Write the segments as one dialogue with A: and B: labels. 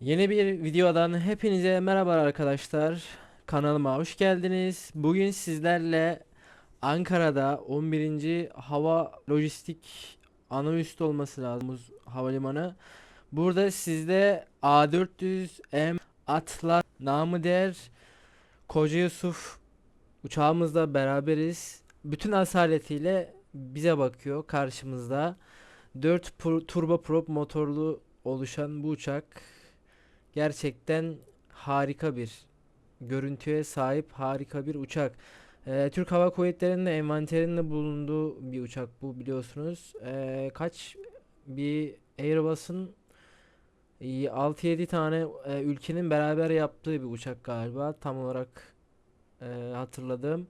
A: Yeni bir videodan hepinize merhaba arkadaşlar. Kanalıma hoş geldiniz. Bugün sizlerle Ankara'da 11. Hava Lojistik ana üstü olması lazım havalimanı. Burada sizde A400M Atlas namı der Koca Yusuf uçağımızla beraberiz. Bütün asaletiyle bize bakıyor karşımızda. 4 turboprop motorlu oluşan bu uçak gerçekten harika bir görüntüye sahip, harika bir uçak. Türk Hava Kuvvetleri'nin de envanterinde bulunduğu bir uçak bu, biliyorsunuz. Bir Airbus'un 6-7 tane ülkenin beraber yaptığı bir uçak galiba. Tam olarak hatırladığım.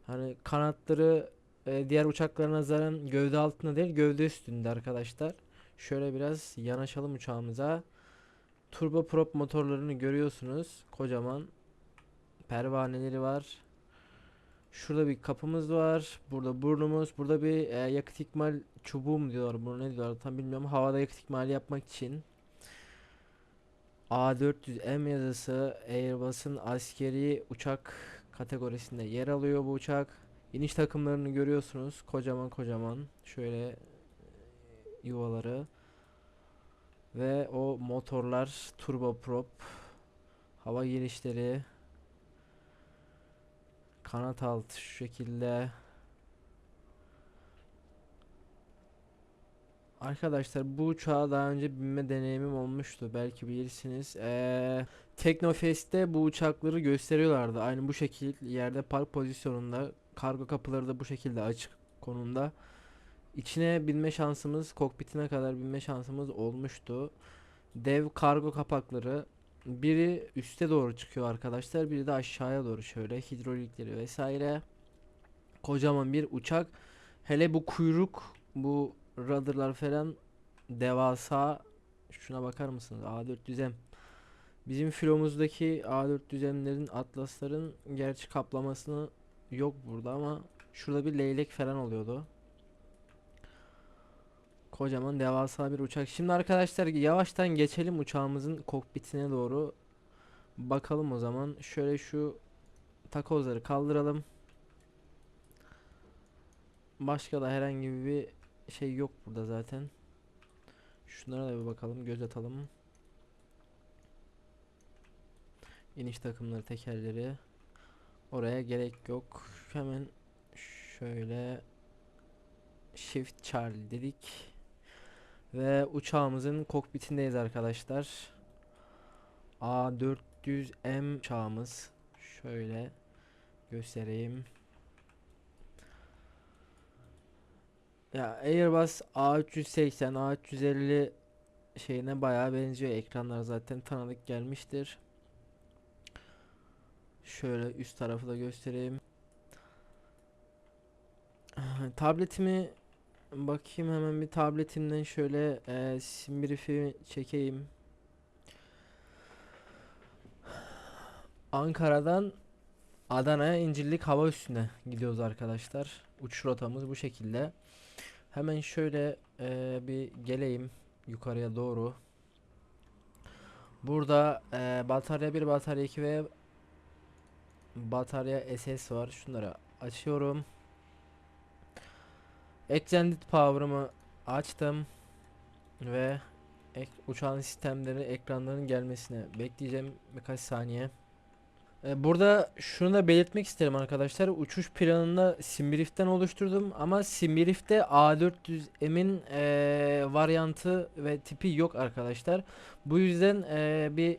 A: Hani kanatları diğer uçaklara nazaran gövde altında değil, gövde üstünde arkadaşlar. Şöyle biraz yanaşalım uçağımıza. Turboprop motorlarını görüyorsunuz. Kocaman pervaneleri var. Şurada bir kapımız var. Burada burnumuz. Burada bir yakıt ikmal çubuğu mu diyorlar. Bunu ne diyorlar tam bilmiyorum. Havada yakıt ikmali yapmak için. A400M yazısı Airbus'un askeri uçak kategorisinde yer alıyor bu uçak. İniş takımlarını görüyorsunuz. Kocaman kocaman. Şöyle yuvaları. Ve o motorlar turboprop. Hava girişleri. Kanat altı şu şekilde. Arkadaşlar bu uçağa daha önce binme deneyimim olmuştu. Belki bilirsiniz. Teknofest'te bu uçakları gösteriyorlardı. Aynı bu şekil yerde park pozisyonunda. Kargo kapıları da bu şekilde açık konumda. İçine binme şansımız, kokpitine kadar binme şansımız olmuştu. Dev kargo kapakları. Biri üste doğru çıkıyor arkadaşlar. Biri de aşağıya doğru şöyle. Hidrolikleri vesaire. Kocaman bir uçak. Hele bu kuyruk, bu rudder'lar falan devasa. Şuna bakar mısınız? A400M. Bizim filomuzdaki A400M'lerin, Atlas'ların gerçi kaplamasını yok burada ama şurada bir leylek falan oluyordu. Kocaman devasa bir uçak. Şimdi arkadaşlar yavaştan geçelim uçağımızın kokpitine doğru. Bakalım o zaman. Şöyle şu takozları kaldıralım. Başka da herhangi bir şey yok burada zaten. Şunlara da bir bakalım, göz atalım. İniş takımları, tekerleri. Oraya gerek yok. Hemen şöyle Shift Charlie dedik. Ve uçağımızın kokpitindeyiz arkadaşlar. A400M uçağımız. Şöyle göstereyim. Ya Airbus A380, A350 şeyine bayağı benziyor. Ekranlar zaten tanıdık gelmiştir. Şöyle üst tarafı da göstereyim. Tabletimi bakayım, hemen bir tabletimden şöyle sim brief'i çekeyim. Ankara'dan Adana'ya İncirlik hava üssüne gidiyoruz arkadaşlar. Uçuş rotamız bu şekilde. Hemen şöyle bir geleyim yukarıya doğru. Burada batarya bir, batarya 2 ve batarya SS var. Şunları açıyorum. Extended Power'ımı açtım ve uçağın sistemleri ekranların gelmesine bekleyeceğim birkaç saniye. Burada şunu da belirtmek isterim arkadaşlar. Uçuş planında Simbrief'ten oluşturdum ama Simbrief'te A400M'in varyantı ve tipi yok arkadaşlar. Bu yüzden bir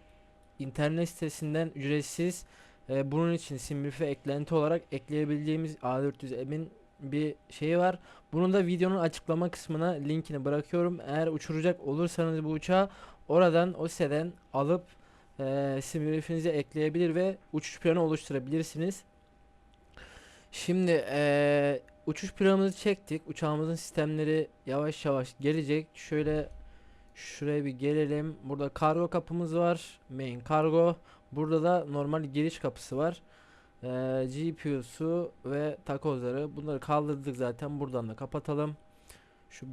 A: internet sitesinden ücretsiz bunun için Simbrief'e eklenti olarak ekleyebileceğimiz A400M'in bir şeyi var. Bunun da videonun açıklama kısmına linkini bırakıyorum. Eğer uçuracak olursanız bu uçağı oradan, o siteden alıp simülasyoninize ekleyebilir ve uçuş planı oluşturabilirsiniz. Şimdi uçuş planımızı çektik. Uçağımızın sistemleri yavaş yavaş gelecek. Şöyle şuraya bir gelelim. Burada kargo kapımız var. Main kargo. Burada da normal giriş kapısı var. GPU'su ve takozları. Bunları kaldırdık zaten. Buradan da kapatalım. Şu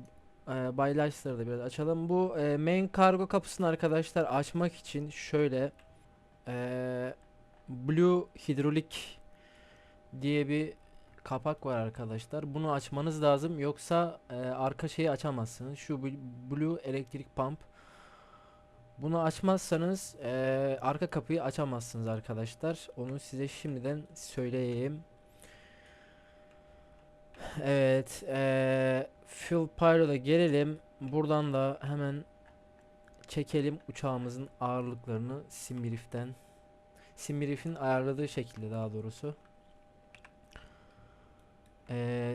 A: Baylaçları da biraz açalım. Bu main kargo kapısını arkadaşlar açmak için şöyle e, Blue Hidrolik diye bir kapak var arkadaşlar. Bunu açmanız lazım. Yoksa arka şeyi açamazsınız. Şu Blue elektrik pump. Bunu açmazsanız arka kapıyı açamazsınız arkadaşlar. Onu size şimdiden söyleyeyim. Evet, Fuel Pilot'a gelelim. Buradan da hemen çekelim uçağımızın ağırlıklarını Simbrief'ten. Simbrief'in ayarladığı şekilde daha doğrusu.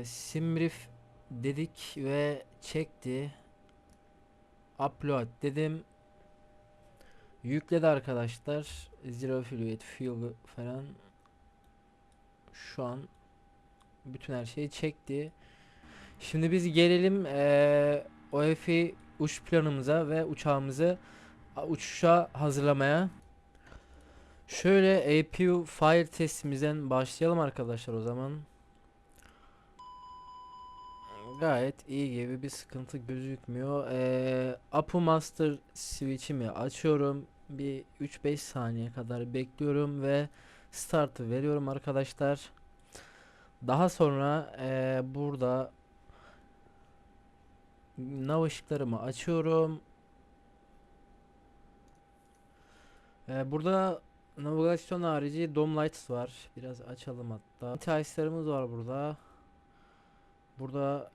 A: Simbrief dedik ve çekti. Upload dedim. Yükledi arkadaşlar. Zero Fluid Fuel falan. Şu an bütün her şeyi çekti. Şimdi biz gelelim OFI uç planımıza ve uçağımızı uçuşa hazırlamaya. Şöyle APU fire testimizden başlayalım arkadaşlar o zaman. Gayet iyi gibi bir sıkıntı gözükmüyor. Apu Master switch'imi açıyorum. Bir 3-5 saniye kadar bekliyorum ve startı veriyorum arkadaşlar. Daha sonra burada nav ışıklarımı açıyorum. Burada navigasyon harici dome lights var. Biraz açalım hatta. İhtiyaçlarımız var burada. Burada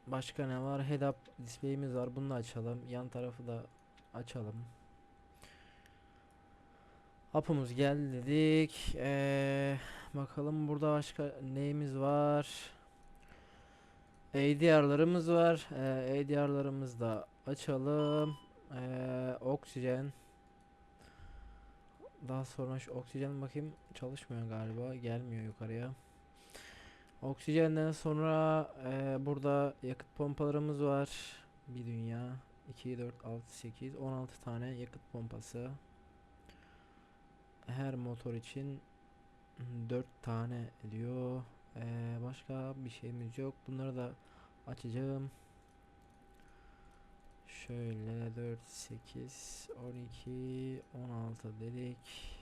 A: başka ne var? Head up display'imiz var. Bunu da açalım. Yan tarafı da açalım. Hapımız geldi dedik. Bakalım burada başka neyimiz var? ADR'larımız var. ADR'larımızı da açalım. Oksijen. Daha sonra şu oksijen bakayım çalışmıyor galiba. Gelmiyor yukarıya. Oksijenden sonra burada yakıt pompalarımız var. Bir dünya. 2, 4, 6, 8, 16 tane yakıt pompası. Her motor için 4 tane diyor. Başka bir şeyimiz yok. Bunları da açacağım. Şöyle 4, 8, 12, 16 dedik.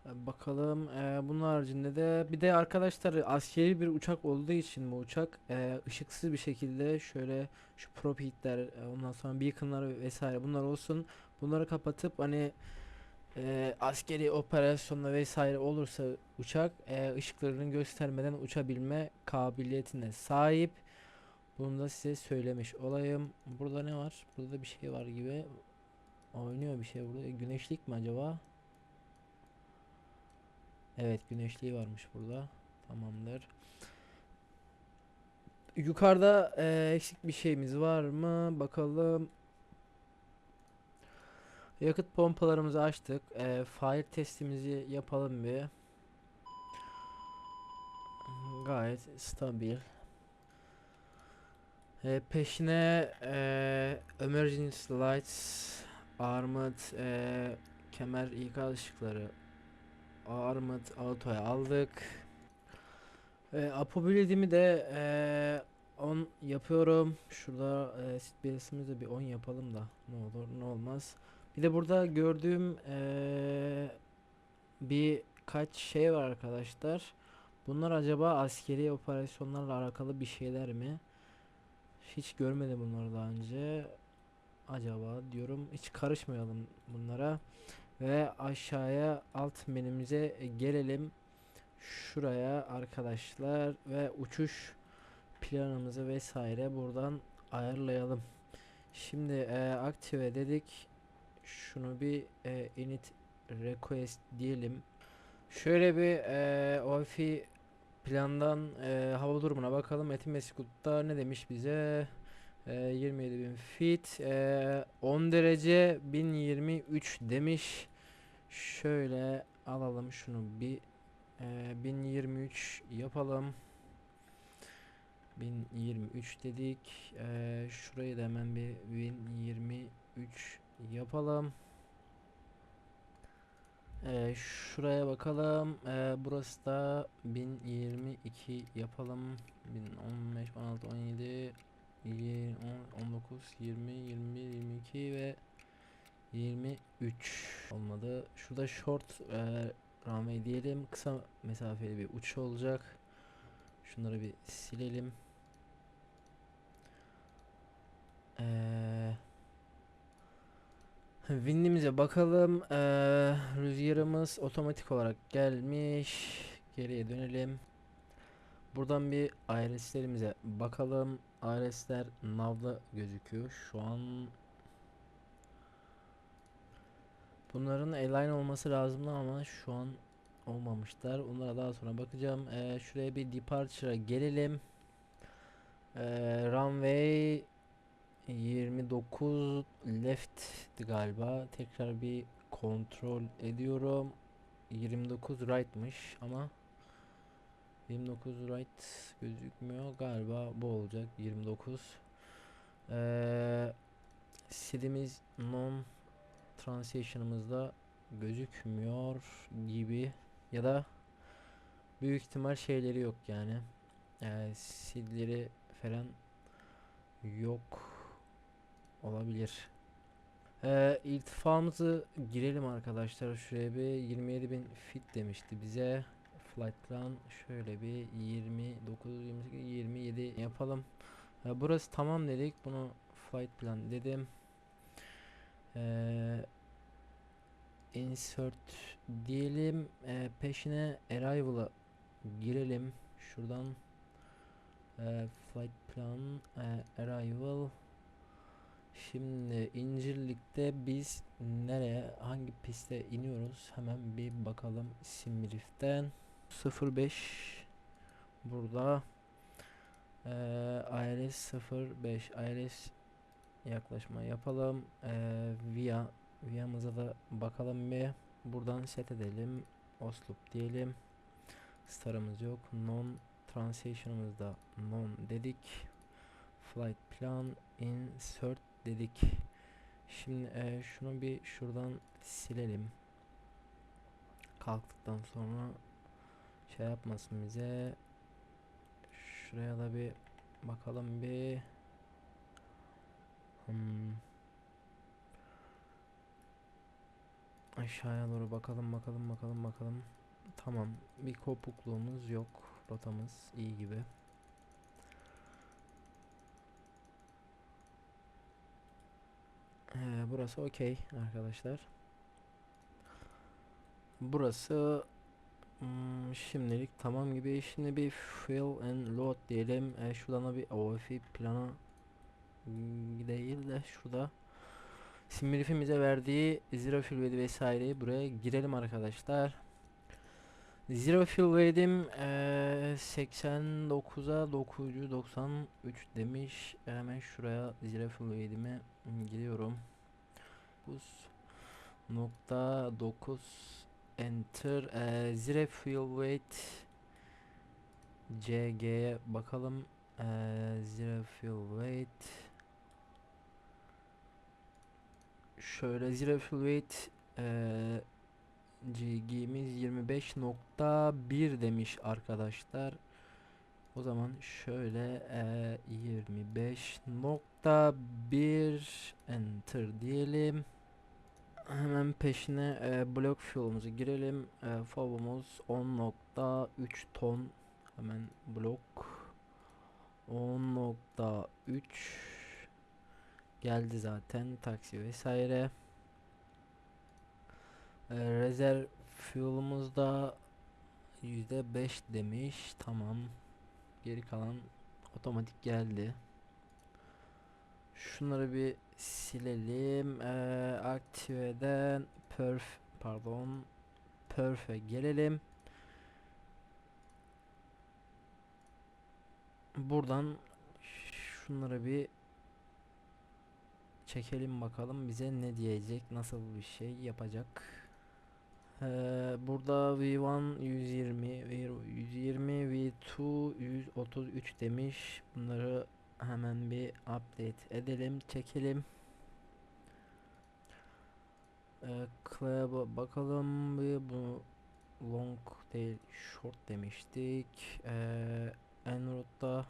A: Bakalım. Bunun haricinde de bir de arkadaşlar askeri bir uçak olduğu için bu uçak ışıksız bir şekilde şöyle şu prop heat'ler ondan sonra beacon'lar vesaire bunlar olsun. Bunları kapatıp hani askeri operasyonla vesaire olursa uçak ışıklarını göstermeden uçabilme kabiliyetine sahip. Bunu da size söylemiş olayım. Burada ne var? Burada da bir şey var gibi. Oynuyor bir şey burada. Güneşlik mi acaba? Evet, güneşliği varmış burada. Tamamdır. Yukarıda eksik bir şeyimiz var mı? Bakalım. Yakıt pompalarımızı açtık. Fire testimizi yapalım bir. Gayet stabil. Peşine emergency lights, armored kemer ikaz ışıkları, armored auto'ya aldık. Upability'mi de 10 yapıyorum. Şurada sit birisimizi de bir 10 yapalım da ne olur ne olmaz. Bir de burada gördüğüm birkaç şey var arkadaşlar. Bunlar acaba askeri operasyonlarla alakalı bir şeyler mi? Hiç görmedim bunları daha önce. Acaba diyorum hiç karışmayalım bunlara. Ve aşağıya alt menümüze gelelim. Şuraya arkadaşlar ve uçuş planımızı vesaire buradan ayarlayalım. Şimdi aktive dedik. Şunu bir init request diyelim. Şöyle bir OFI plandan hava durumuna bakalım. Etimeskut'ta ne demiş bize? 27.000 feet 10 derece 1023 demiş. Şöyle alalım şunu bir 1023 yapalım. 1023 dedik. Şurayı da hemen bir 1023 yapalım. Şuraya bakalım. Burası da 1022 yapalım. 1015, 16, 17, 19, 20, 21, 22 ve 23 olmadı. Şurada short runway diyelim. Kısa mesafeli bir uçuş olacak. Şunları bir silelim. Wind'imize bakalım. Rüzgarımız otomatik olarak gelmiş. Geriye dönelim. Buradan bir IRS'lerimize bakalım. IRS'ler nav'da gözüküyor. Şu an bunların align olması lazımdı ama şu an olmamışlar. Onlara daha sonra bakacağım. Şuraya bir departure'a gelelim. Runway 29 left'ti galiba. Tekrar bir kontrol ediyorum. 29 right'mış ama 29 right gözükmüyor. Galiba bu olacak 29. Silimiz non transition'ımızda gözükmüyor gibi ya da büyük ihtimal şeyleri yok yani. Silleri falan yok olabilir. İrtifamızı girelim arkadaşlar. Şuraya bir 27.000 fit demişti bize. Flight plan şöyle bir 29, 28, 27 yapalım. Burası tamam dedik. Bunu flight plan dedim. Insert diyelim. Peşine arrival'a girelim. Şuradan flight plan arrival. Şimdi İncirlik'te biz nereye, hangi piste iniyoruz? Hemen bir bakalım Simrif'ten. 05 burada. ILS 05 ILS yaklaşma yapalım. Via'mıza da bakalım bir. Buradan set edelim. Osloop diyelim. Star'ımız yok. Non transition'ımız da non dedik. Flight plan insert dedik. Şimdi şunu bir şuradan silelim. Kalktıktan sonra şey yapmasın bize. Şuraya da bir bakalım bir. Aşağıya doğru bakalım. Tamam. Bir kopukluğumuz yok. Rotamız iyi gibi. Burası okey arkadaşlar. Burası şimdilik tamam gibi. Şimdi bir fill and load diyelim. Şuradan da bir OFI plana değil de şurada Simrif'imize verdiği zero fill weight vesaireyi buraya girelim arkadaşlar. Zero fill weight'im 89'a 993 demiş. Hemen şuraya zero fill weight'ime giriyorum. 9.9 enter. Zero fuel weight CG'ye bakalım. Zero fuel weight şöyle zero fuel weight CG'miz 25.1 demiş arkadaşlar. O zaman şöyle 25.1 enter diyelim. Hemen peşine block fuel'umuzu girelim. Fobumuz 10.3 ton. Hemen block 10.3 geldi zaten, taksi vesaire. Rezerv fuel'umuz da %5 demiş. Tamam. Geri kalan otomatik geldi. Şunları bir silelim. Aktiveden perf'e gelelim. Buradan şunları bir çekelim bakalım bize ne diyecek, nasıl bir şey yapacak. Burada V1 120, V120, V2 133 demiş. Bunları hemen bir update edelim, çekelim. Club'a bakalım bir, bu long değil short demiştik. En road'da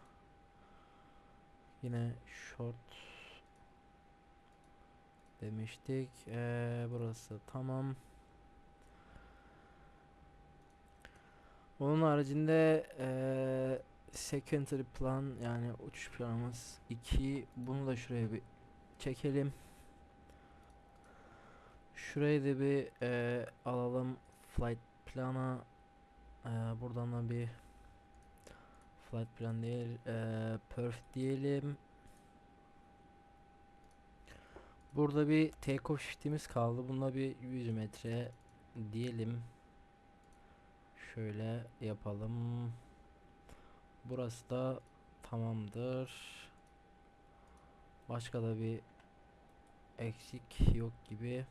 A: yine short demiştik. Burası tamam. Onun haricinde secondary plan, yani uçuş planımız 2. Bunu da şuraya bir çekelim. Şurayı da bir alalım flight plana. Buradan da bir flight plan değil, perf diyelim. Burada bir takeoff shift'imiz kaldı. Bunda bir 100 metre diyelim. Şöyle yapalım. Burası da tamamdır. Başka da bir eksik yok gibi.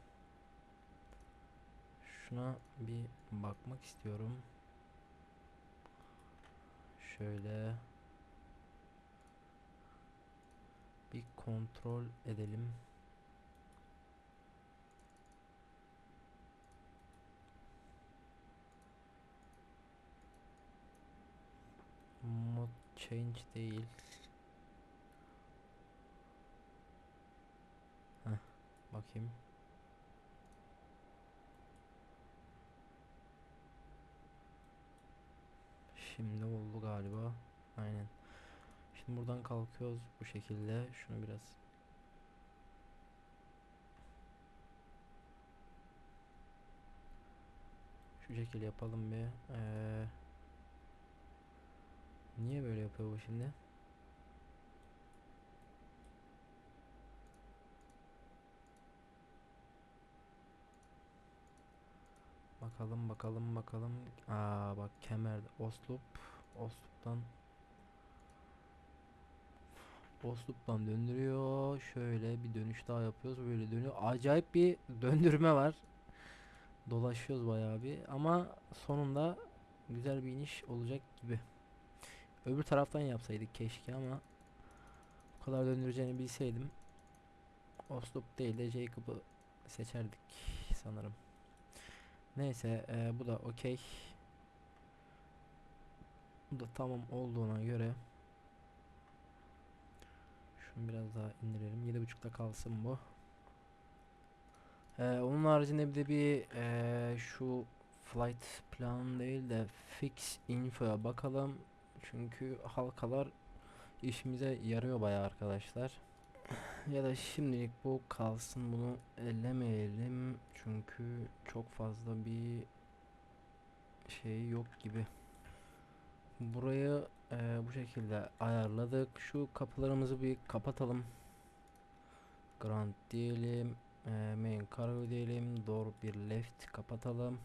A: Şuna bir bakmak istiyorum. Şöyle bir kontrol edelim. Mod change değil. Heh, bakayım. Şimdi oldu galiba. Aynen. Şimdi buradan kalkıyoruz bu şekilde. Şunu biraz şu şekilde yapalım bir. Niye böyle yapıyor bu şimdi? Bakalım bakalım bakalım. Aa bak, kemer Oslup. Oslup'tan Oslup'tan döndürüyor. Şöyle bir dönüş daha yapıyoruz. Böyle dönüyor. Acayip bir döndürme var. Dolaşıyoruz bayağı bir. Ama sonunda güzel bir iniş olacak gibi. Öbür taraftan yapsaydık keşke ama bu kadar döndüreceğini bilseydim Oslup değil de Jacob'ı seçerdik sanırım. Neyse, bu da okey. Bu da tamam olduğuna göre şunu biraz daha indirelim. 7.5'ta kalsın bu. Onun haricinde bir de bir şu flight plan değil de fix info'ya bakalım. Çünkü halkalar işimize yarıyor bayağı arkadaşlar. Ya da şimdilik bu kalsın, bunu ellemeyelim. Çünkü çok fazla bir şey yok gibi. Burayı bu şekilde ayarladık. Şu kapılarımızı bir kapatalım. Grand diyelim. Main cargo diyelim. Door bir left kapatalım.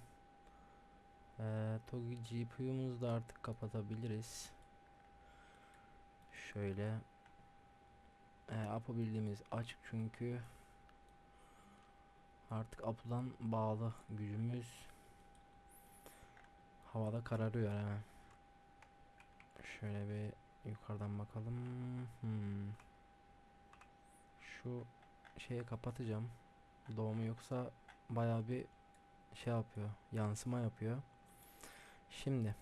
A: Togi GPU'muzu da artık kapatabiliriz. Şöyle. APU bildiğimiz açık çünkü. Artık APU'dan bağlı gücümüz. Havada kararıyor hemen. Şöyle bir yukarıdan bakalım. Şu şeye kapatacağım. Doğumu, yoksa baya bir şey yapıyor. Yansıma yapıyor. Şimdi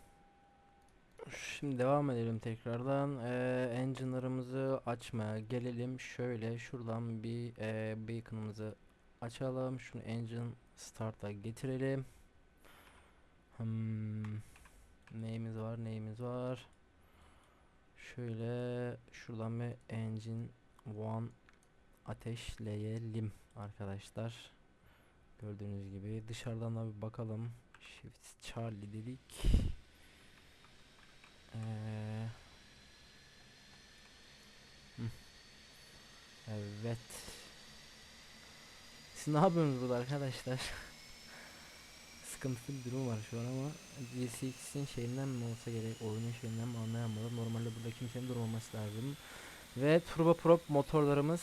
A: devam edelim tekrardan. Engine'larımızı açmaya gelelim. Şöyle şuradan bir beacon'ımızı açalım. Şunu engine start'a getirelim. Neyimiz var? Şöyle şuradan bir engine one ateşleyelim arkadaşlar. Gördüğünüz gibi dışarıdan da bir bakalım. Shift Charlie dedik. Hı, evet. Siz ne yapıyorsunuz burada arkadaşlar? Sıkıntılı bir durum var şu an ama GSX'in şeyinden mi olsa gerek, oyunun şeyinden mi anlayamadım. Normalde burada kimsenin durmaması lazım. Ve turboprop motorlarımız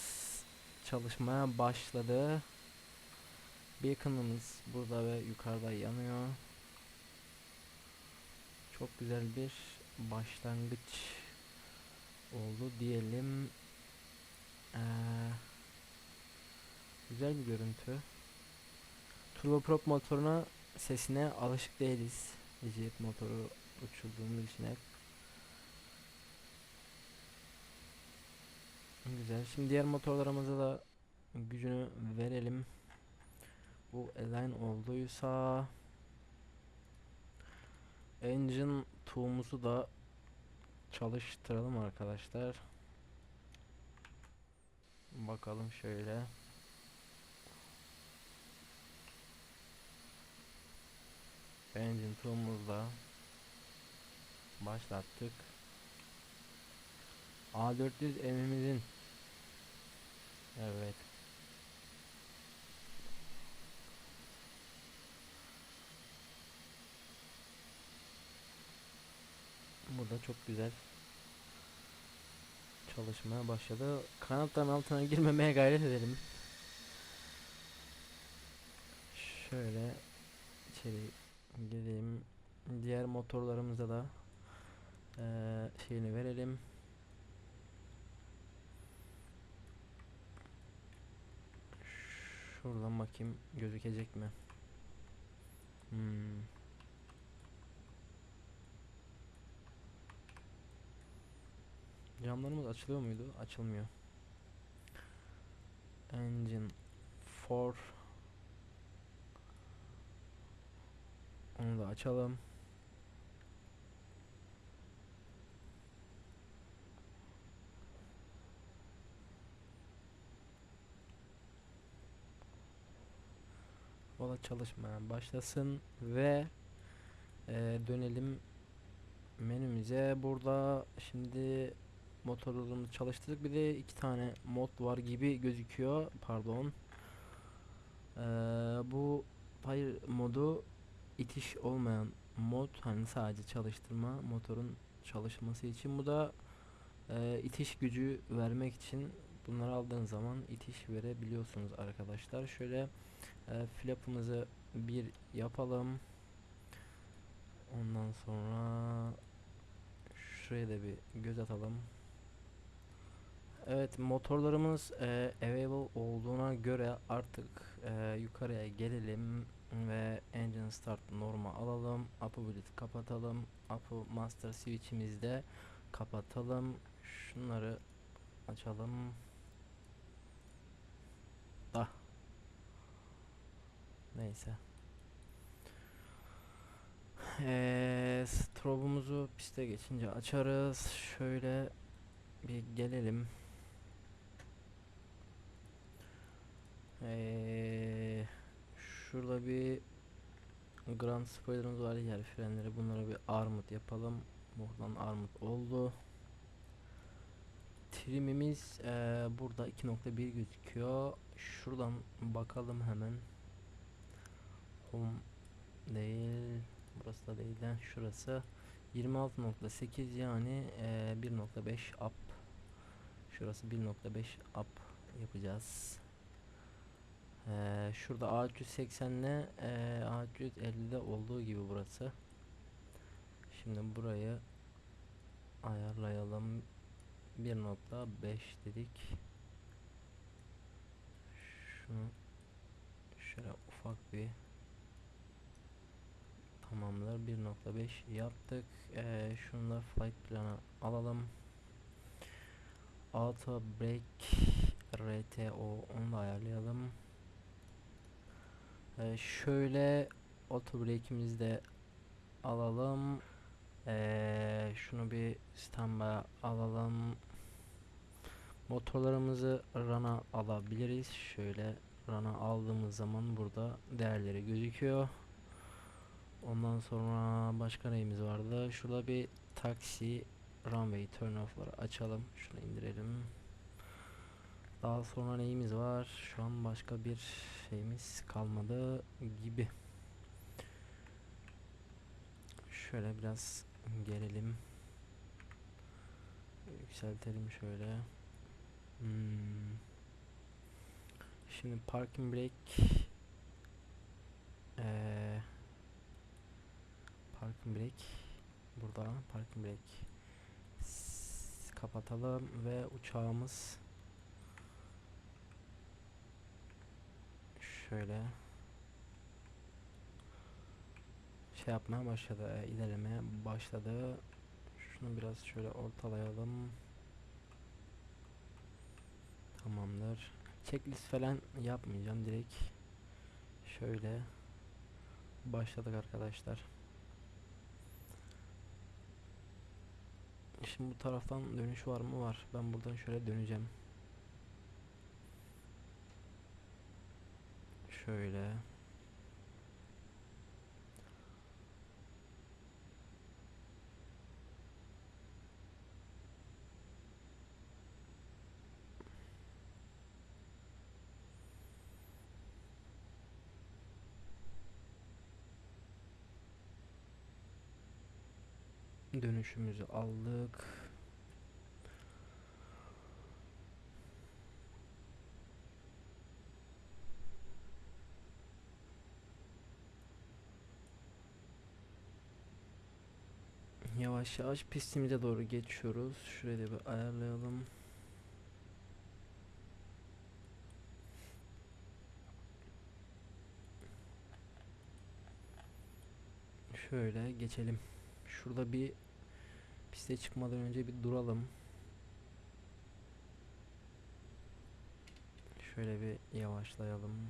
A: çalışmaya başladı. Beacon'ımız burada ve yukarıda yanıyor. Çok güzel bir başlangıç oldu diyelim. Güzel bir görüntü. turboprop motoruna sesine alışık değiliz. Jet motoru uçurduğumuz için hep. Güzel. Şimdi diğer motorlarımıza da gücünü verelim. Bu align olduysa engine tool'umuzu da çalıştıralım arkadaşlar. Bakalım şöyle. Engine tool'umuzla başlattık. A400 M'imizin, evet, burada çok güzel çalışmaya başladı. Kanatların altına girmemeye gayret edelim. Şöyle içeri gireyim. Diğer motorlarımıza da şeyini verelim. Şuradan bakayım gözükecek mi? Camlarımız açılıyor muydu? Açılmıyor. Engine 4, onu da açalım. Valla çalışmaya başlasın ve dönelim menümüze. Burada şimdi motorlarımızı çalıştırdık. Bir de iki tane mod var gibi gözüküyor. Pardon. Bu hayır modu itiş olmayan mod, hani sadece çalıştırma, motorun çalışması için. Bu da itiş gücü vermek için. Bunları aldığın zaman itiş verebiliyorsunuz arkadaşlar. Şöyle flapımızı bir yapalım. Ondan sonra şuraya da bir göz atalım. Evet, motorlarımız available olduğuna göre artık yukarıya gelelim ve engine start normal alalım. Up'ı kapatalım. Up'ı master switch'imizde kapatalım. Şunları açalım. Da. Neyse. Strobumuzu piste geçince açarız. Şöyle bir gelelim. Şurada bir Grand spoilerımız var, yer frenleri, bunlara bir armut yapalım. Buradan armut oldu. Trimimiz burada 2.1 gözüküyor. Şuradan bakalım hemen. Home değil, burası da değil, şurası 26.8, yani 1.5 up. Şurası 1.5 up yapacağız. Şurada A380 ile A350'de olduğu gibi burası. Şimdi burayı ayarlayalım. 1.5 dedik. Şunu şöyle ufak bir tamamlar. 1.5 yaptık. Şunu da flight plan'a alalım. Auto brake RTO, onu da ayarlayalım. Şöyle auto brake'imizi de alalım. Şunu bir standby alalım. Motorlarımızı run'a alabiliriz. Şöyle run'a aldığımız zaman burada değerleri gözüküyor. Ondan sonra başka neyimiz vardı? Şurada bir taksi runway turn off'ları açalım. Şunu indirelim. Daha sonra neyimiz var? Şu an başka bir şeyimiz kalmadı gibi. Şöyle biraz gelelim. Yükseltelim şöyle. Şimdi parking brake parking brake burada, parking brake kapatalım ve uçağımız şöyle şey yapmaya başladı, ilerlemeye başladı. Şunu biraz şöyle ortalayalım. Tamamdır. Checklist falan yapmayacağım, direkt şöyle başladık arkadaşlar. Şimdi bu taraftan dönüş var mı? Var. Ben buradan şöyle döneceğim. Şöyle. Dönüşümüzü aldık. Yavaş yavaş pistimize doğru geçiyoruz. Şurayı da bir ayarlayalım. Şöyle geçelim. Şurada bir piste çıkmadan önce bir duralım. Şöyle bir yavaşlayalım.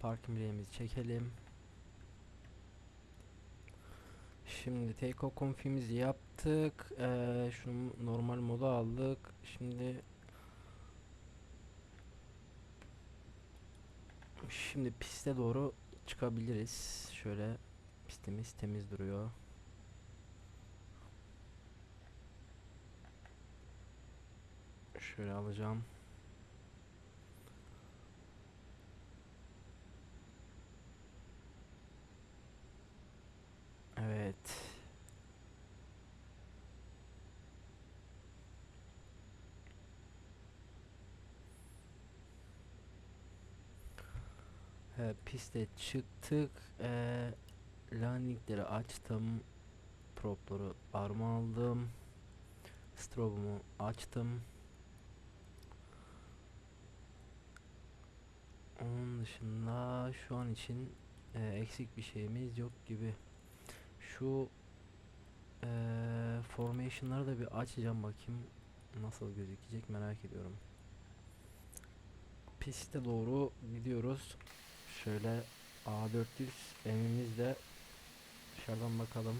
A: Parking bileğimizi çekelim. Şimdi take off config'imizi yaptık. Şunu normal moda aldık. Şimdi piste doğru çıkabiliriz. Şöyle pistimiz temiz duruyor. Şöyle alacağım. Evet. Piste çıktık. Landingleri açtım. Propları arma aldım. Strobe'umu açtım. Onun dışında şu an için eksik bir şeyimiz yok gibi. Şu formation'ları da bir açacağım, bakayım nasıl gözükecek, merak ediyorum. Piste doğru gidiyoruz. Şöyle A400 emimizle dışarıdan bakalım.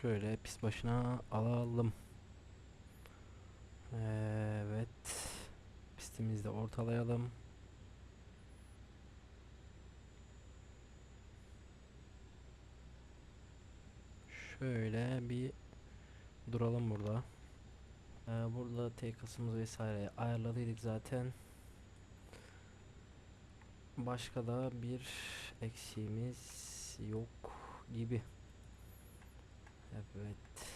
A: Şöyle pist başına alalım. Evet. Pistimizi de ortalayalım. Şöyle bir duralım burada. Burada TK'sımızı vesaire ayarladıydık zaten. Başka da bir eksiğimiz yok gibi. Evet.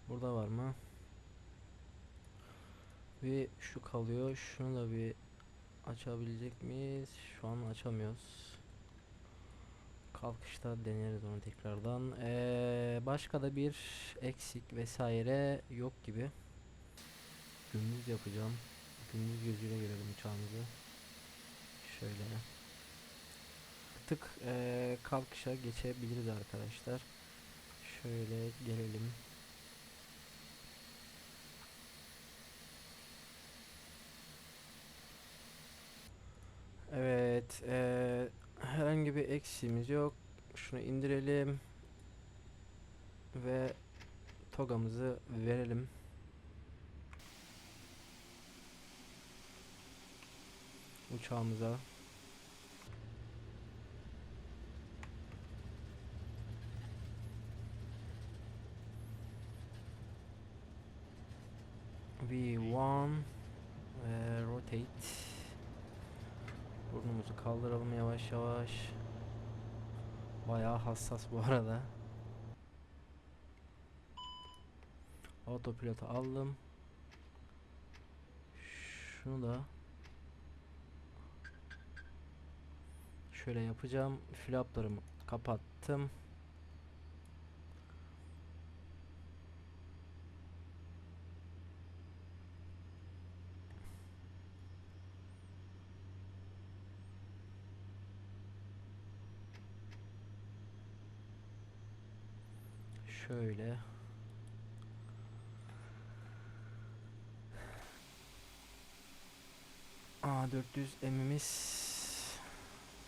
A: Burada var mı? Ve şu kalıyor. Şunu da bir açabilecek miyiz? Şu an açamıyoruz. Kalkışta deneriz onu tekrardan. Başka da bir eksik vesaire yok gibi. Gündüz yapacağım. Gündüz gözüyle görelim uçağımızı. Şöyle. Tık kalkışa geçebiliriz arkadaşlar. Şöyle gelelim. Evet. Herhangi bir eksiğimiz yok. Şunu indirelim. Ve togamızı verelim. Uçağımıza. V1 ve rotate. Burnumuzu kaldıralım yavaş yavaş. Bayağı hassas bu arada. Autopilot'u aldım. Şunu da şöyle yapacağım. Flaplarımı kapattım. Şöyle. A400 M'imiz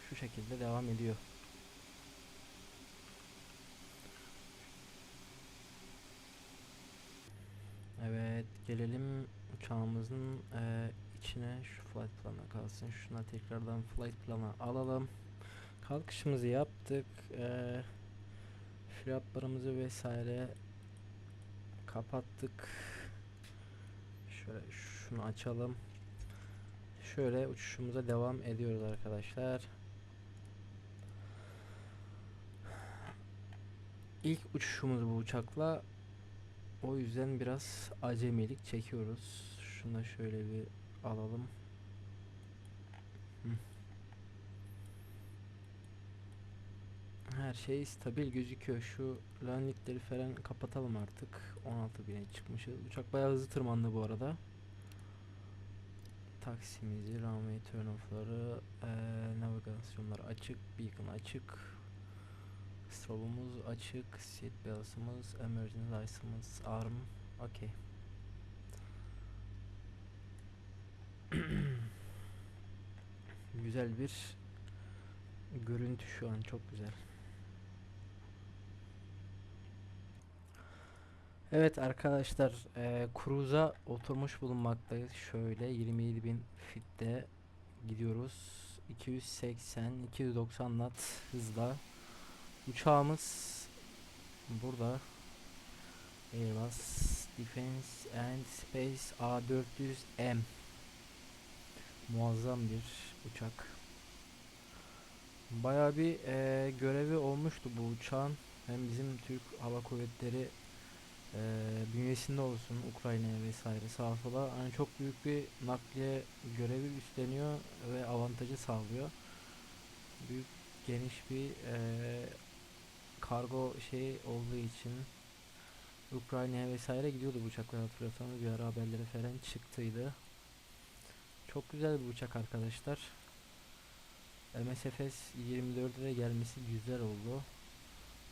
A: şu şekilde devam ediyor. Evet, gelelim uçağımızın içine. Şu flight plan'a kalsın. Şuna tekrardan flight plan'a alalım. Kalkışımızı yaptık. Flaplarımızı vesaire kapattık. Şöyle şunu açalım. Şöyle uçuşumuza devam ediyoruz arkadaşlar. İlk uçuşumuz bu uçakla. O yüzden biraz acemilik çekiyoruz. Şunu da şöyle bir alalım. Hı. Her şey stabil gözüküyor. Şu landingleri falan kapatalım artık. 16.000'e çıkmışız. Uçak bayağı hızlı tırmandı bu arada. Taksimizi, runway turn off'ları, navigasyonlar açık, beacon açık, strobumuz açık, seat belts'ımız, emergency license'ımız, arm, okey. Güzel bir görüntü şu an, çok güzel. Evet arkadaşlar, cruise'a oturmuş bulunmaktayız. Şöyle 27.000 feet'te gidiyoruz. 280-290 knot hızla. Uçağımız burada. Airbus Defense and Space A400M. Muazzam bir uçak. Bayağı bir görevi olmuştu bu uçağın. Hem bizim Türk Hava Kuvvetleri bünyesinde olsun, Ukrayna'ya vesaire sağa sola yani çok büyük bir nakliye görevi üstleniyor ve avantajı sağlıyor. Büyük geniş bir kargo şey olduğu için Ukrayna'ya vesaire gidiyordu bu uçaklar, hatırlıyorsanız bir ara haberlere falan çıktıydı. Çok güzel bir uçak arkadaşlar. MSFS 24'e de gelmesi güzel oldu.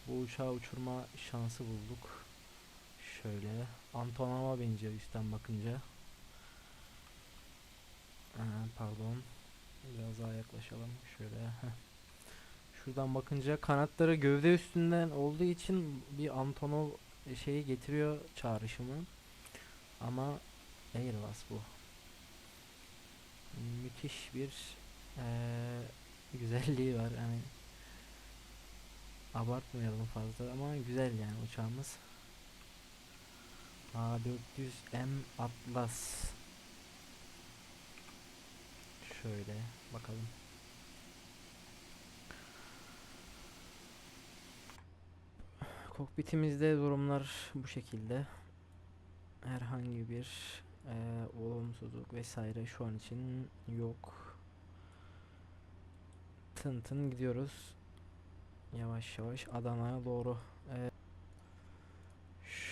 A: Bu uçağı uçurma şansı bulduk. Şöyle Antonov'a benziyor üstten bakınca. Pardon. Biraz daha yaklaşalım. Şöyle. Şuradan bakınca kanatları gövde üstünden olduğu için bir Antonov şeyi getiriyor çağrışımı. Ama Airbus bu. Müthiş bir güzelliği var. Yani abartmayalım fazla ama güzel yani uçağımız. A400M Atlas. Şöyle bakalım. Kokpitimizde durumlar bu şekilde. Herhangi bir olumsuzluk vesaire şu an için yok. Tın tın gidiyoruz. Yavaş yavaş Adana'ya doğru.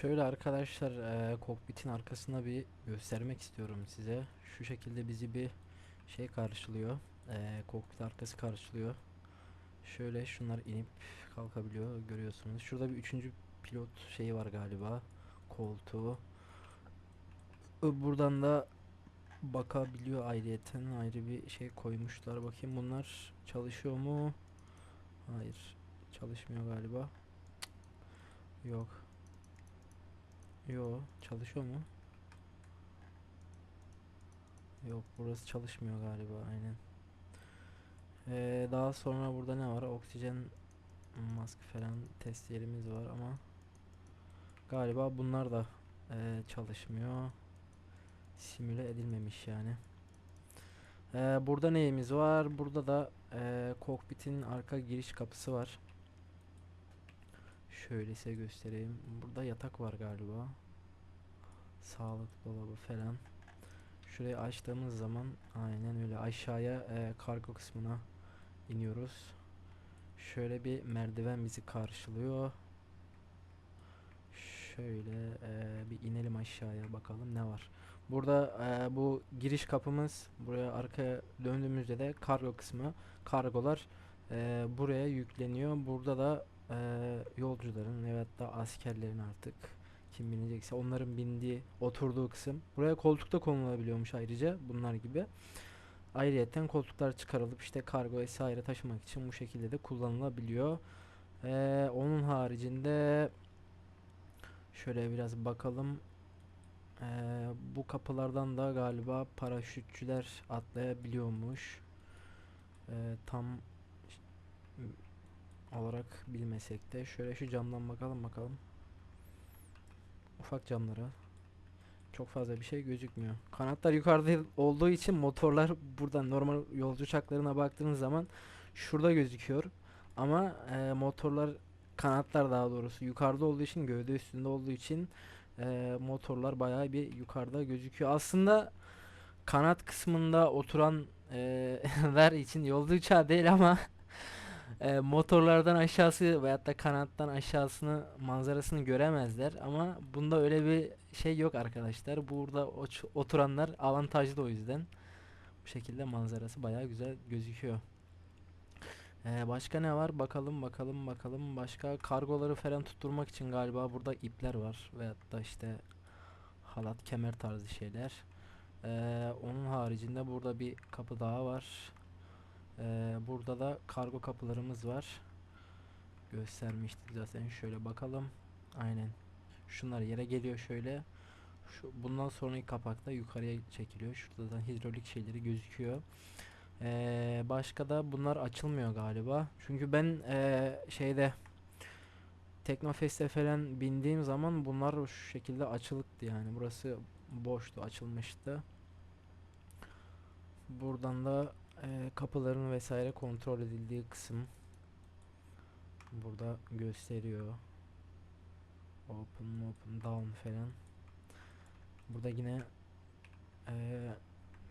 A: Şöyle arkadaşlar, kokpitin arkasına bir göstermek istiyorum size. Şu şekilde bizi bir şey karşılıyor. Kokpit arkası karşılıyor. Şöyle şunlar inip kalkabiliyor, görüyorsunuz. Şurada bir üçüncü pilot şeyi var galiba. Koltuğu. Buradan da bakabiliyor ayrıyeten, ayrı bir şey koymuşlar. Bakayım bunlar çalışıyor mu? Hayır. Çalışmıyor galiba. Yok. Yok. Çalışıyor mu? Yok, burası çalışmıyor galiba. Aynen. Daha sonra burada ne var? Oksijen maske falan test yerimiz var ama galiba bunlar da çalışmıyor. Simüle edilmemiş yani. Burada neyimiz var? Burada da kokpitin arka giriş kapısı var. Şöyle size göstereyim. Burada yatak var galiba. Sağlık dolabı falan. Şurayı açtığımız zaman aynen öyle aşağıya kargo kısmına iniyoruz. Şöyle bir merdiven bizi karşılıyor. Şöyle bir inelim aşağıya, bakalım ne var. Burada bu giriş kapımız. Buraya arkaya döndüğümüzde de kargo kısmı. Kargolar buraya yükleniyor. Burada da yolcuların evet da askerlerin artık kim binecekse onların bindiği oturduğu kısım. Buraya koltuk da konulabiliyormuş ayrıca bunlar gibi. Ayrıyeten koltuklar çıkarılıp işte kargo vesaire taşımak için bu şekilde de kullanılabiliyor. Onun haricinde şöyle biraz bakalım. Bu kapılardan da galiba paraşütçüler atlayabiliyormuş. Tam olarak bilmesek de şöyle şu camdan bakalım. Ufak camlara çok fazla bir şey gözükmüyor. Kanatlar yukarıda olduğu için motorlar buradan normal yolcu uçaklarına baktığınız zaman şurada gözüküyor. Ama motorlar kanatlar daha doğrusu yukarıda olduğu için gövde üstünde olduğu için motorlar bayağı bir yukarıda gözüküyor. Aslında kanat kısmında oturanlar için yolcu uçağı değil ama motorlardan aşağısı veyahut da kanattan aşağısını manzarasını göremezler ama bunda öyle bir şey yok arkadaşlar. Burada oturanlar avantajlı o yüzden. Bu şekilde manzarası bayağı güzel gözüküyor. Başka ne var? Bakalım. Başka kargoları falan tutturmak için galiba burada ipler var veyahut da işte halat, kemer tarzı şeyler. Onun haricinde burada bir kapı daha var. Burada da kargo kapılarımız var. Göstermiştik zaten. Şöyle bakalım. Aynen. Şunlar yere geliyor şöyle. Bundan sonraki kapakta yukarıya çekiliyor. Şurada da hidrolik şeyleri gözüküyor. Başka da bunlar açılmıyor galiba. Çünkü ben şeyde Teknofest'e falan bindiğim zaman bunlar şu şekilde açılıktı yani. Burası boştu, açılmıştı. Buradan da kapıların vesaire kontrol edildiği kısım burada gösteriyor. Open down falan. Burada yine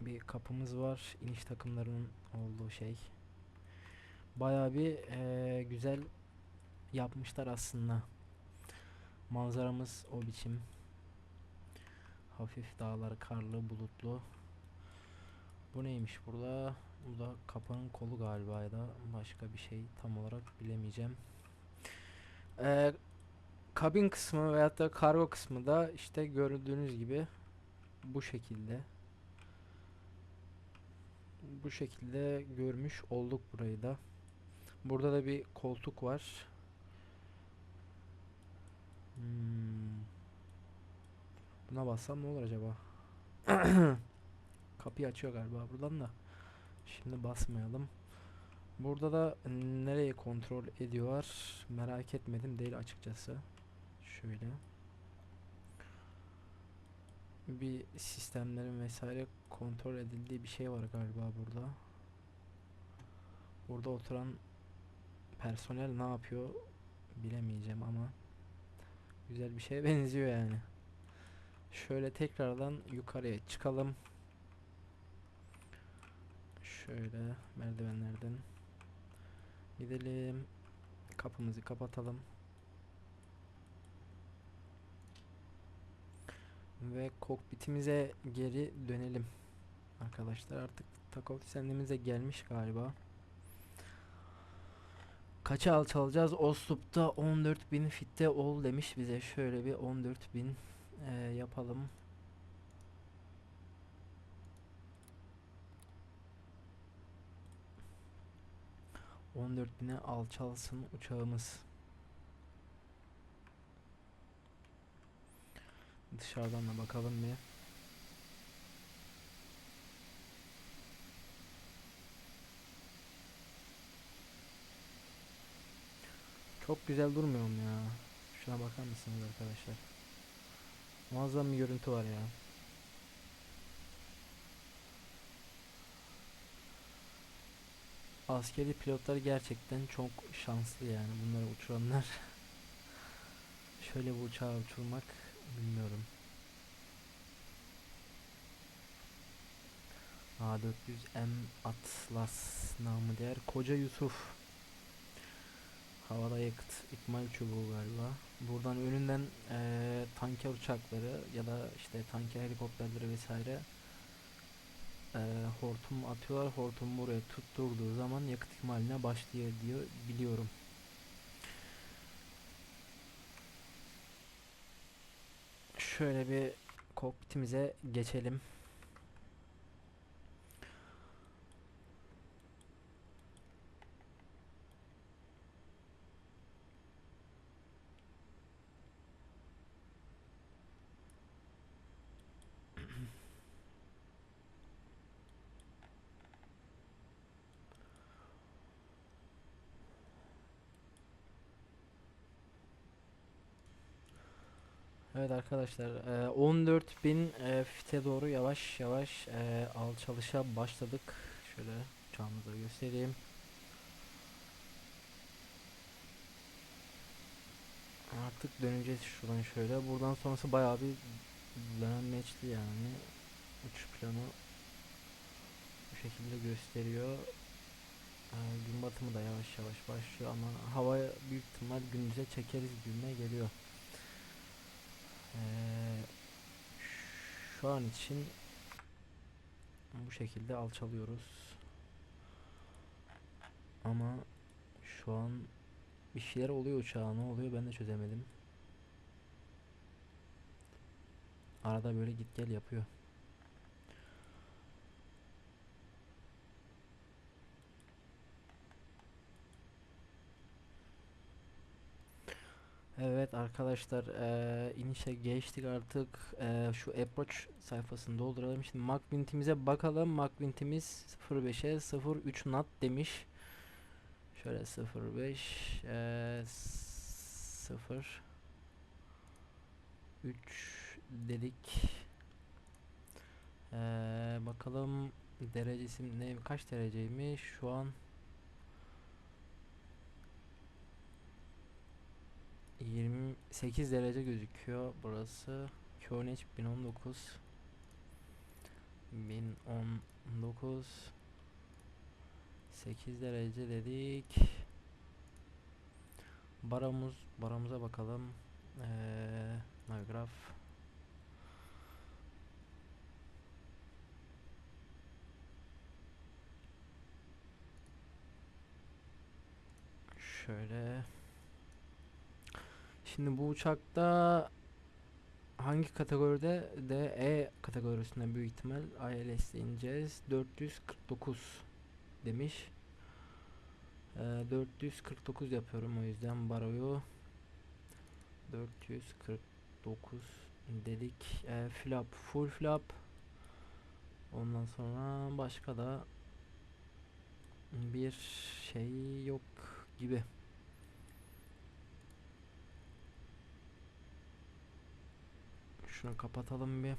A: bir kapımız var. İniş takımlarının olduğu şey. Bayağı bir güzel yapmışlar aslında. Manzaramız o biçim. Hafif dağlar, karlı, bulutlu. Bu neymiş burada? Bu da kapının kolu galiba ya da başka bir şey tam olarak bilemeyeceğim. Eee Kabin kısmı veyahut da kargo kısmı da işte gördüğünüz gibi bu şekilde. Bu şekilde görmüş olduk burayı da. Burada da bir koltuk var. Hmm. Buna bassam ne olur acaba? Kapıyı açıyor galiba buradan da. Şimdi basmayalım. Burada da nereye kontrol ediyorlar merak etmedim değil açıkçası. Şöyle. Bir sistemlerin vesaire kontrol edildiği bir şey var galiba burada. Burada oturan personel ne yapıyor bilemeyeceğim ama güzel bir şeye benziyor yani. Şöyle tekrardan yukarıya çıkalım. Şöyle merdivenlerden gidelim. Kapımızı kapatalım. Ve kokpitimize geri dönelim. Arkadaşlar artık takeoff sendimize gelmiş galiba. Kaça alçalacağız? Oslup'ta 14.000 fitte ol demiş bize. Şöyle bir 14.000 yapalım. 14.000'e alçalsın uçağımız. Dışarıdan da bakalım bir. Çok güzel durmuyor mu ya? Şuna bakar mısınız arkadaşlar? Muazzam bir görüntü var ya. Askeri pilotlar gerçekten çok şanslı yani bunları uçuranlar. Şöyle bu uçağı uçurmak bilmiyorum. A400M Atlas namı diğer Koca Yusuf. Havada yakıt ikmal çubuğu galiba. Buradan önünden tanker uçakları ya da işte tanker helikopterleri vesaire hortum atıyorlar. Hortum buraya tutturduğu zaman yakıt ikmaline başlıyor diyor biliyorum. Şöyle bir kokpitimize geçelim. Evet arkadaşlar, 14.000 fite doğru yavaş yavaş alçalışa başladık. Şöyle uçağımızı göstereyim. Artık döneceğiz şuradan şöyle. Buradan sonrası bayağı bir dönemeçli yani. Uçuş planı bu şekilde gösteriyor. Gün batımı da yavaş yavaş başlıyor ama hava büyük ihtimal gündüze çekeriz gibime geliyor. Eee, Şu an için bu şekilde alçalıyoruz. Ama şu an bir şeyler oluyor uçağa. Ne oluyor ben de çözemedim. Arada böyle git gel yapıyor. Evet arkadaşlar, inişe geçtik artık. Şu approach sayfasını dolduralım. Şimdi Mach Wind'imize bakalım. Mach Wind'imiz 0.5'e 0.3 knot demiş. Şöyle 0.5 0 3 dedik. Bakalım derecesi ne, kaç dereceymiş şu an? 28 derece gözüküyor burası. QNH 1019 1019 8 derece dedik. Baramıza bakalım. Navigraph. Şöyle. Şimdi bu uçakta hangi kategoride de kategorisinde büyük ihtimal ILS'de ineceğiz. 449 demiş. 449 yapıyorum o yüzden baroyu 449 dedik. Flap full flap. Ondan sonra başka da bir şey yok gibi. Şunu kapatalım bir.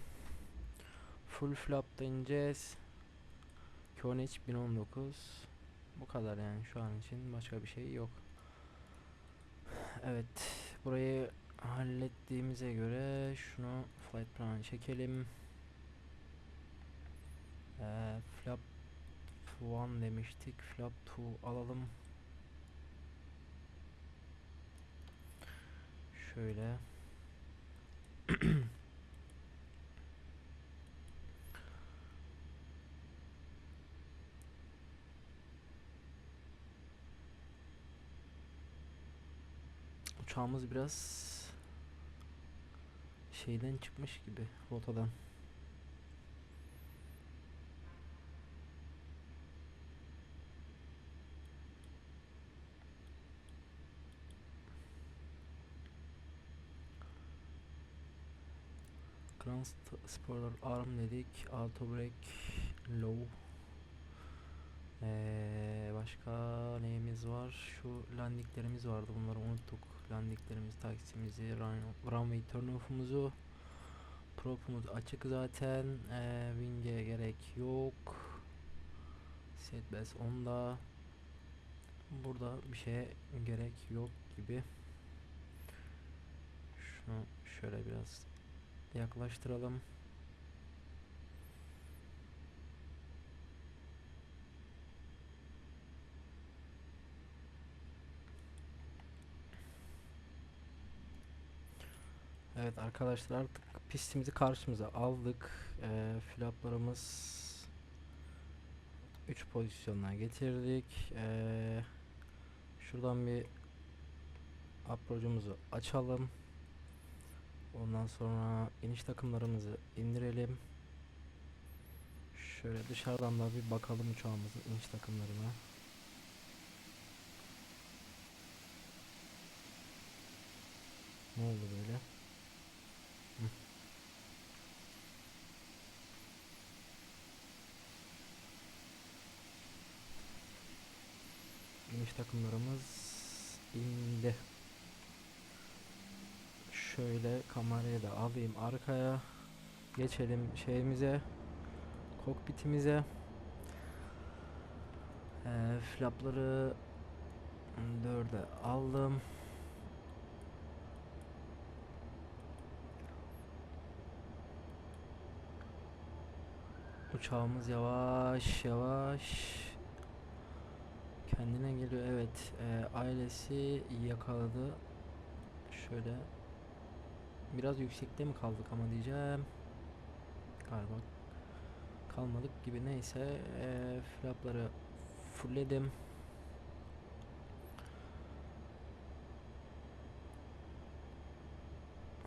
A: Full flap'ta ineceğiz. QNH 1019. Bu kadar yani şu an için başka bir şey yok. Evet, burayı hallettiğimize göre şunu flight plan'a çekelim. Flap 1 demiştik. Flap 2 alalım. Şöyle. Uçağımız biraz şeyden çıkmış gibi, rotadan. Ground spoiler arm dedik. Auto brake low. Başka neyimiz var? Şu landinglerimiz vardı. Bunları unuttuk. Landinglerimizi, taksimizi, runway turn-off'umuzu. Prop'umuz açık zaten. Wing'e gerek yok. Setbelts onda. Burada bir şeye gerek yok gibi. Şunu şöyle biraz yaklaştıralım. Evet arkadaşlar, artık pistimizi karşımıza aldık. Flaplarımız 3 pozisyonuna getirdik. Şuradan bir approach'umuzu açalım. Ondan sonra iniş takımlarımızı indirelim. Şöyle dışarıdan da bir bakalım uçağımızın iniş takımlarına. Ne oldu böyle? Hı. İniş takımlarımız indi. Şöyle kamerayı da alayım arkaya. Geçelim şeyimize, kokpitimize. Flapları 4'e aldım. Uçağımız yavaş yavaş kendine geliyor. Evet, ailesi yakaladı. Şöyle biraz yüksekte mi kaldık ama diyeceğim. Galiba kalmadık gibi, neyse. Flapları fullledim.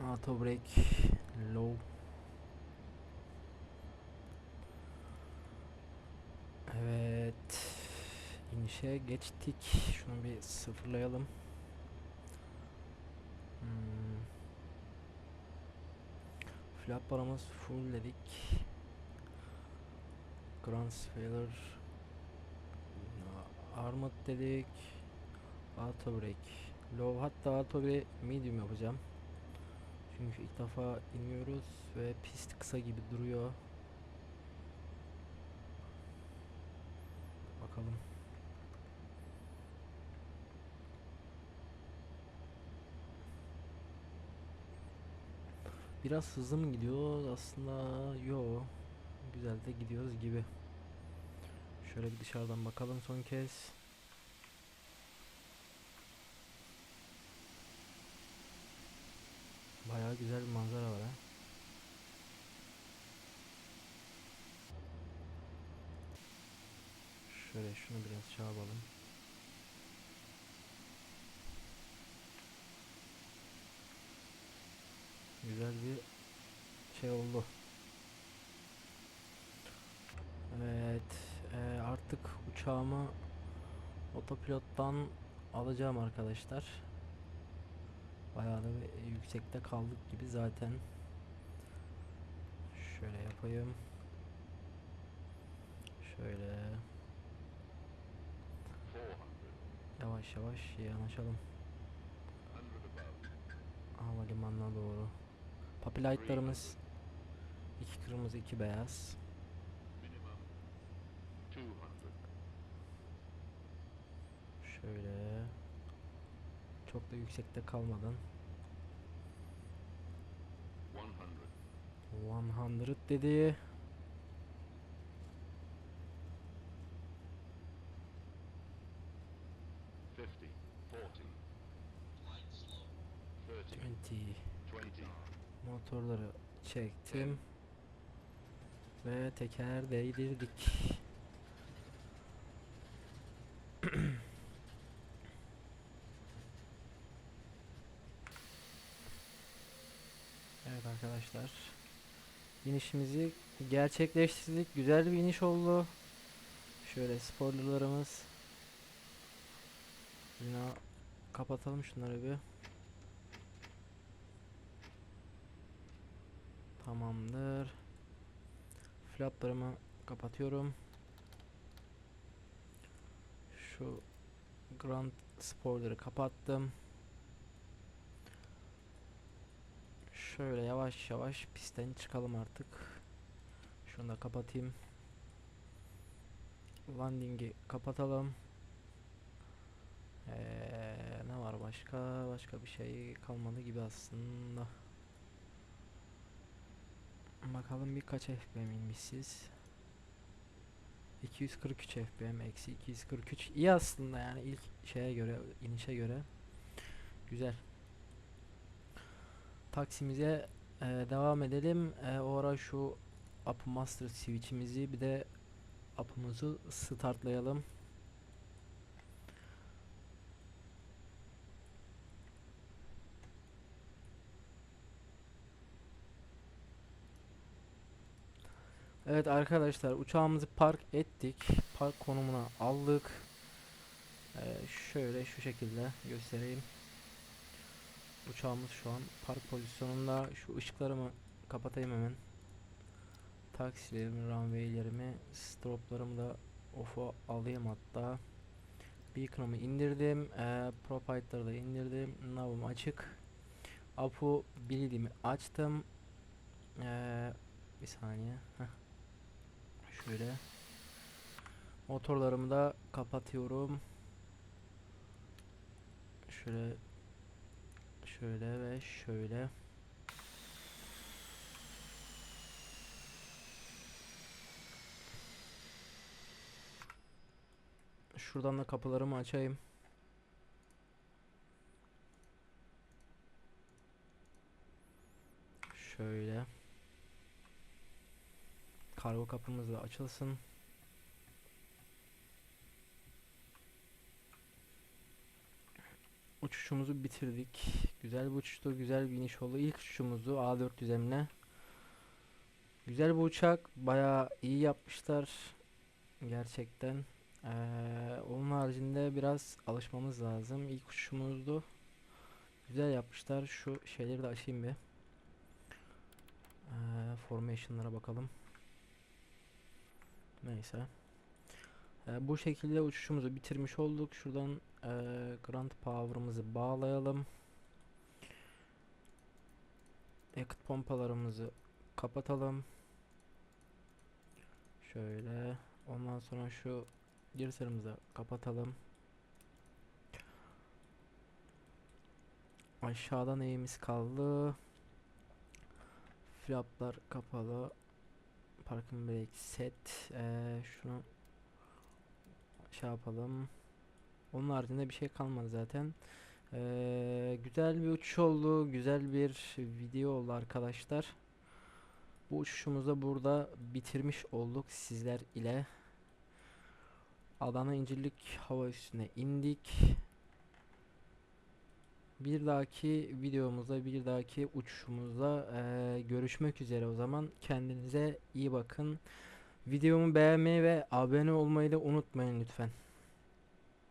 A: Auto brake low. Evet, inişe geçtik. Şunu bir sıfırlayalım. Flap paramız fullledik. Grand Spoiler Armut dedik. Auto brake low, hatta auto brake medium yapacağım. Çünkü ilk defa iniyoruz ve pist kısa gibi duruyor. Bakalım. Biraz hızlı mı gidiyor aslında? Yo, güzel de gidiyoruz gibi. Şöyle bir dışarıdan bakalım son kez. Bayağı güzel bir manzara var ha. Şöyle şunu biraz çağıralım. Güzel bir şey oldu. Evet, artık uçağımı otopilottan alacağım arkadaşlar. Bayağı da bir yüksekte kaldık gibi zaten. Şöyle yapayım. Şöyle yavaş yavaş yanaşalım havalimanına doğru. Puppy light'larımız 2 kırmızı 2 beyaz. Şöyle çok da yüksekte kalmadan 100 dedi. Motorları çektim ve teker değdirdik. Evet arkadaşlar, inişimizi gerçekleştirdik. Güzel bir iniş oldu. Şöyle spoilerlarımız. Yine kapatalım şunları bir. Tamamdır. Flaplarımı kapatıyorum. Şu Grand spoiler'ı kapattım. Şöyle yavaş yavaş pistten çıkalım artık. Şunu da kapatayım. Landing'i kapatalım. Ne var başka? Başka bir şey kalmadı gibi aslında. Bakalım birkaç FPM inmişiz. 243 FPM eksi 243. İyi aslında yani ilk şeye göre, inişe göre. Güzel. Taksimize devam edelim. O ara şu Up Master switch'imizi bir de up'ımızı startlayalım. Evet arkadaşlar, uçağımızı park ettik. Park konumuna aldık. Şöyle şu şekilde göstereyim. Uçağımız şu an park pozisyonunda. Şu ışıklarımı kapatayım hemen. Taksilerimi, runway'lerimi, stroplarımı da off'a alayım hatta. Beacon'ımı indirdim. Propight'ları da indirdim. Nav'ım açık. Apu bildiğimi açtım. Bir saniye. Heh. Şöyle. Motorlarımı da kapatıyorum. Şöyle şöyle ve şöyle. Şuradan da kapılarımı açayım. Şöyle. Kargo kapımız da açılsın. Uçuşumuzu bitirdik. Güzel bir uçuştu, güzel bir iniş oldu. İlk uçuşumuzdu A400M'le. Güzel bir uçak, bayağı iyi yapmışlar gerçekten. Onun haricinde biraz alışmamız lazım. İlk uçuşumuzdu. Güzel yapmışlar. Şu şeyleri de açayım bir. Formation'lara bakalım. Neyse. Bu şekilde uçuşumuzu bitirmiş olduk. Şuradan Grand Power'ımızı bağlayalım. Yakıt pompalarımızı kapatalım. Şöyle. Ondan sonra şu girserimizi kapatalım. Aşağıda neyimiz kaldı? Flaplar kapalı. Parking brake set. Şunu şey yapalım. Onun haricinde bir şey kalmadı zaten. Güzel bir uçuş oldu. Güzel bir video oldu arkadaşlar. Bu uçuşumuzu da burada bitirmiş olduk sizler ile. Adana İncirlik hava üssüne indik. Bir dahaki videomuzda, bir dahaki uçuşumuzda görüşmek üzere o zaman. Kendinize iyi bakın. Videomu beğenmeyi ve abone olmayı da unutmayın lütfen.